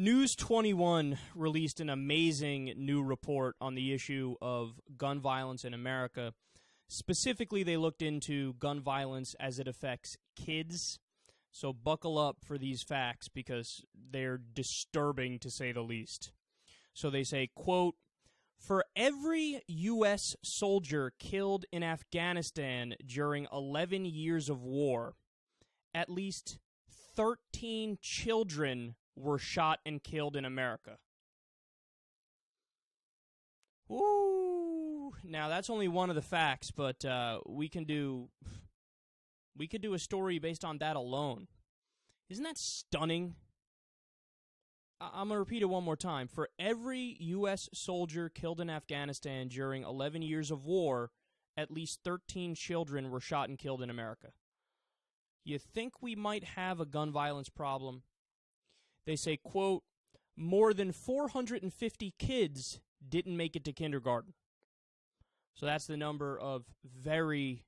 News 21 released an amazing new report on the issue of gun violence in America. Specifically, they looked into gun violence as it affects kids. So buckle up for these facts because they're disturbing to say the least. So they say, quote, "For every U.S. soldier killed in Afghanistan during 11 years of war, at least 13 children were shot and killed in America." Ooh, now that's only one of the facts, but we could do a story based on that alone. Isn't that stunning? I'm going to repeat it one more time. For every U.S. soldier killed in Afghanistan during 11 years of war, at least 13 children were shot and killed in America. You think we might have a gun violence problem? They say, quote, "More than 450 kids didn't make it to kindergarten." So that's the number of very,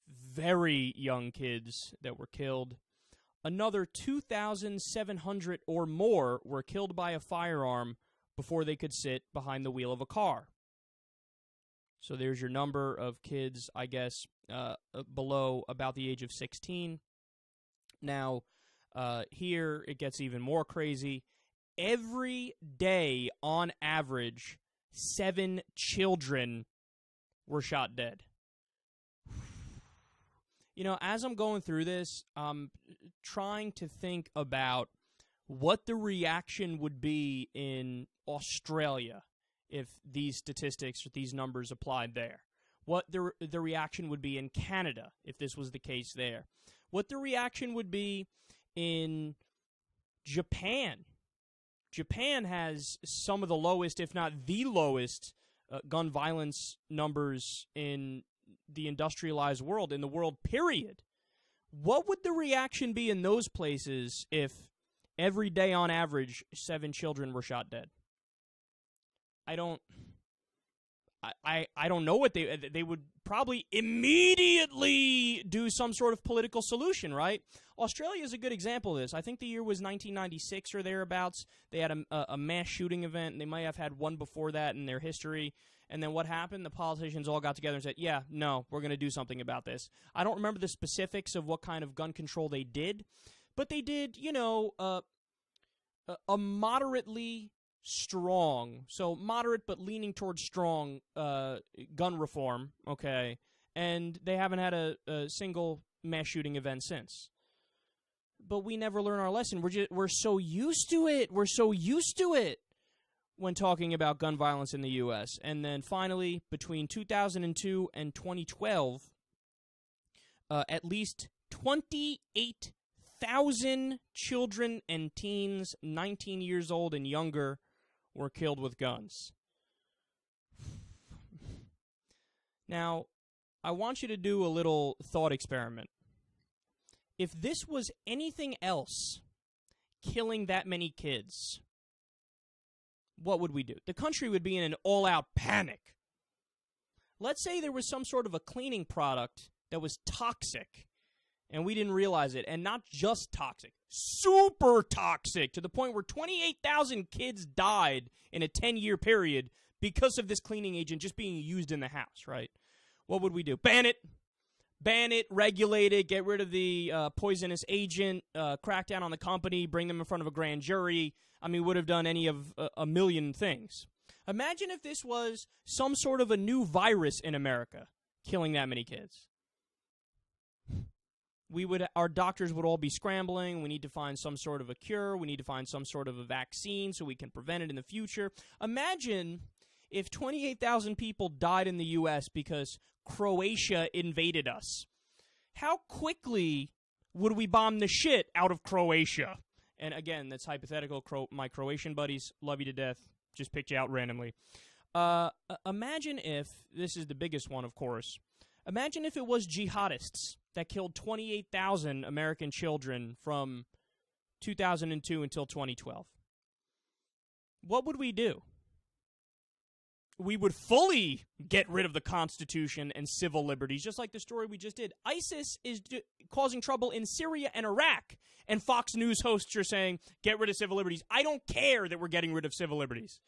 very young kids that were killed. Another 2,700 or more were killed by a firearm before they could sit behind the wheel of a car. So there's your number of kids, I guess, below about the age of 16. Now, here it gets even more crazy. Every day, on average, 7 children were shot dead. You know, as I'm going through this, I'm trying to think about what the reaction would be in Australia if these statistics or these numbers applied there. What the reaction would be in Canada if this was the case there. What the reaction would be in Japan. Japan has some of the lowest, if not the lowest, gun violence numbers in the industrialized world, in the world, period. What would the reaction be in those places if every day on average 7 children were shot dead? I don't know what they would probably immediately do some sort of political solution, right? Australia is a good example of this. I think the year was 1996 or thereabouts. They had a mass shooting event, and they might have had one before that in their history. And then what happened? The politicians all got together and said, yeah, no, we're going to do something about this. I don't remember the specifics of what kind of gun control they did, but they did, you know, a moderately strong, so moderate but leaning towards strong gun reform, okay, and they haven't had a single mass shooting event since. But we never learn our lesson. We're so used to it. We're so used to it when talking about gun violence in the U.S. And then finally, between 2002 and 2012, at least 28,000 children and teens 19 years old and younger were killed with guns. Now, I want you to do a little thought experiment. If this was anything else killing that many kids, what would we do? The country would be in an all-out panic. Let's say there was some sort of a cleaning product that was toxic, and we didn't realize it, and not just toxic, super toxic, to the point where 28,000 kids died in a 10-year period because of this cleaning agent just being used in the house, right? What would we do? Ban it. Ban it, regulate it, get rid of the poisonous agent, crack down on the company, bring them in front of a grand jury. I mean, would have done any of a million things. Imagine if this was some sort of a new virus in America killing that many kids. Our doctors would all be scrambling. We need to find some sort of a cure. We need to find some sort of a vaccine so we can prevent it in the future. Imagine if 28,000 people died in the U.S. because Croatia invaded us. How quickly would we bomb the shit out of Croatia? And again, that's hypothetical. My Croatian buddies, love you to death. Just picked you out randomly. Imagine if, this is the biggest one, of course, imagine if it was jihadists that killed 28,000 American children from 2002 until 2012. What would we do? we would fully get rid of the Constitution and civil liberties, just like the story we just did. ISIS is causing trouble in Syria and Iraq, and Fox News hosts are saying, get rid of civil liberties. I don't care that we're getting rid of civil liberties.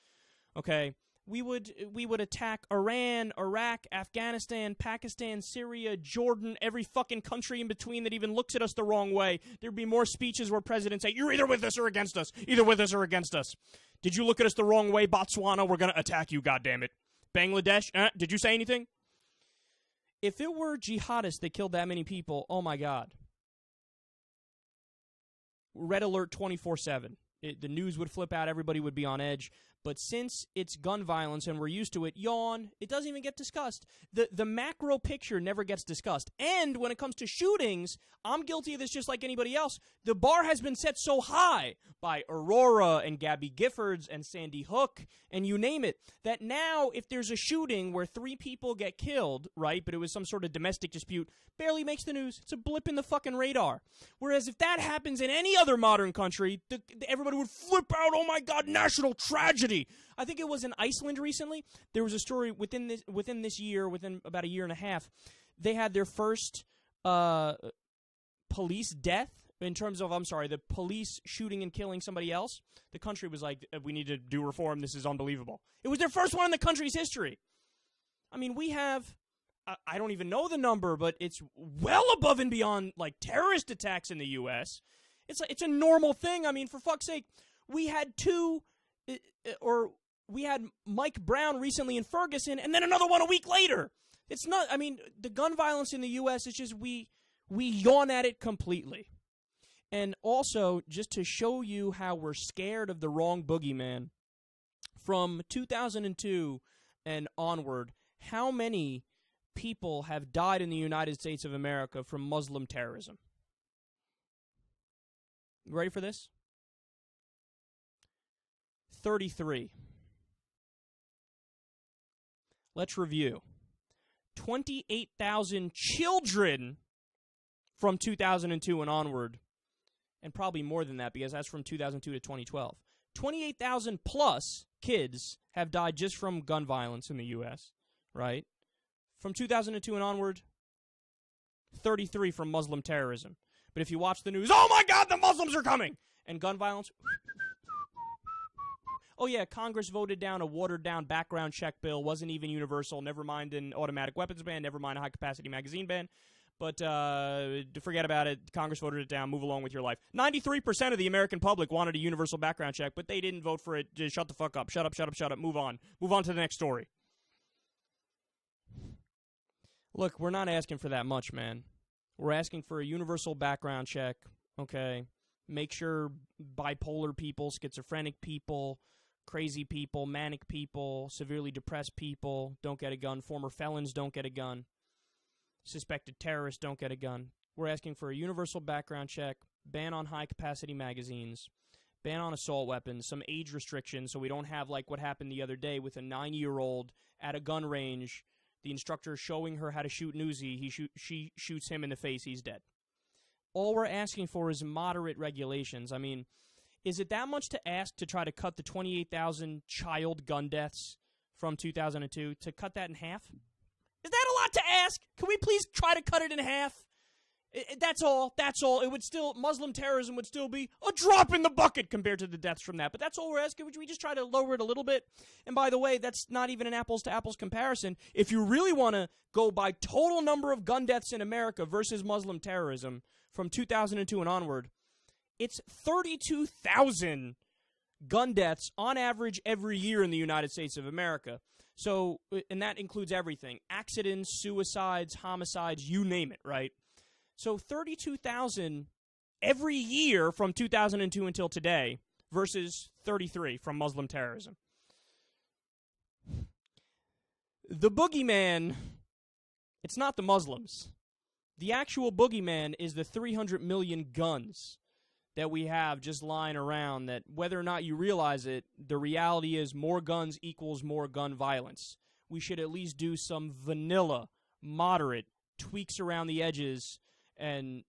Okay? We would attack Iran, Iraq, Afghanistan, Pakistan, Syria, Jordan, every fucking country in between that even looks at us the wrong way. There'd be more speeches where presidents say, you're either with us or against us. Either with us or against us. Did you look at us the wrong way, Botswana? We're going to attack you, goddammit. Bangladesh? Did you say anything? If it were jihadists that killed that many people, oh my God. Red alert 24/7. The news would flip out, everybody would be on edge. But since it's gun violence and we're used to it, yawn, it doesn't even get discussed. The macro picture never gets discussed. And when it comes to shootings, I'm guilty of this just like anybody else. The bar has been set so high by Aurora and Gabby Giffords and Sandy Hook and you name it, that now if there's a shooting where 3 people get killed, right, but it was some sort of domestic dispute, barely makes the news. It's a blip in the fucking radar. Whereas if that happens in any other modern country, everybody would flip out, oh my God, national tragedy. I think it was in Iceland recently. There was a story within this year, within about a year and a half, they had their first police death in terms of, the police shooting and killing somebody else. The country was like, we need to do reform. This is unbelievable. It was their first one in the country's history. I mean, we have, I don't even know the number, but it's well above and beyond like terrorist attacks in the U.S. It's a normal thing. I mean, for fuck's sake, we had we had Mike Brown recently in Ferguson, and then another one a week later. It's not, I mean, the gun violence in the U.S. is just, we yawn at it completely. And also, just to show you how we're scared of the wrong boogeyman, from 2002 and onward, how many people have died in the United States of America from Muslim terrorism? Ready for this? 33. Let's review. 28,000 children from 2002 and onward, and probably more than that because that's from 2002 to 2012. 28,000 plus kids have died just from gun violence in the U.S., right? From 2002 and onward, 33 from Muslim terrorism. But if you watch the news, oh my God, the Muslims are coming! And gun violence, oh yeah, Congress voted down a watered-down background check bill, wasn't even universal, never mind an automatic weapons ban, never mind a high-capacity magazine ban. But forget about it. Congress voted it down. Move along with your life. 93% of the American public wanted a universal background check, but they didn't vote for it. Just shut the fuck up. Shut up, shut up, shut up. Move on. Move on to the next story. Look, we're not asking for that much, man. We're asking for a universal background check, okay? Make sure bipolar people, schizophrenic people, crazy people, manic people, severely depressed people don't get a gun. Former felons don't get a gun. Suspected terrorists don't get a gun. We're asking for a universal background check, ban on high-capacity magazines, ban on assault weapons, some age restrictions so we don't have like what happened the other day with a 9-year-old at a gun range, the instructor showing her how to shoot an Uzi, she shoots him in the face, he's dead. All we're asking for is moderate regulations. I mean, is it that much to ask to try to cut the 28,000 child gun deaths from 2002, to cut that in half? Is that a lot to ask? Can we please try to cut it in half? That's all. That's all. It would still, Muslim terrorism would still be a drop in the bucket compared to the deaths from that. But that's all we're asking. Would we just try to lower it a little bit? And by the way, that's not even an apples-to-apples comparison. If you really want to go by total number of gun deaths in America versus Muslim terrorism from 2002 and onward, it's 32,000 gun deaths on average every year in the United States of America. So, and that includes everything. Accidents, suicides, homicides, you name it, right? So 32,000 every year from 2002 until today versus 33 from Muslim terrorism. The boogeyman, it's not the Muslims. The actual boogeyman is the 300 million guns that we have just lying around, that whether or not you realize it, the reality is more guns equals more gun violence. We should at least do some vanilla, moderate tweaks around the edges and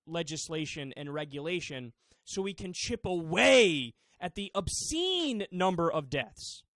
legislation and regulation so we can chip away at the obscene number of deaths.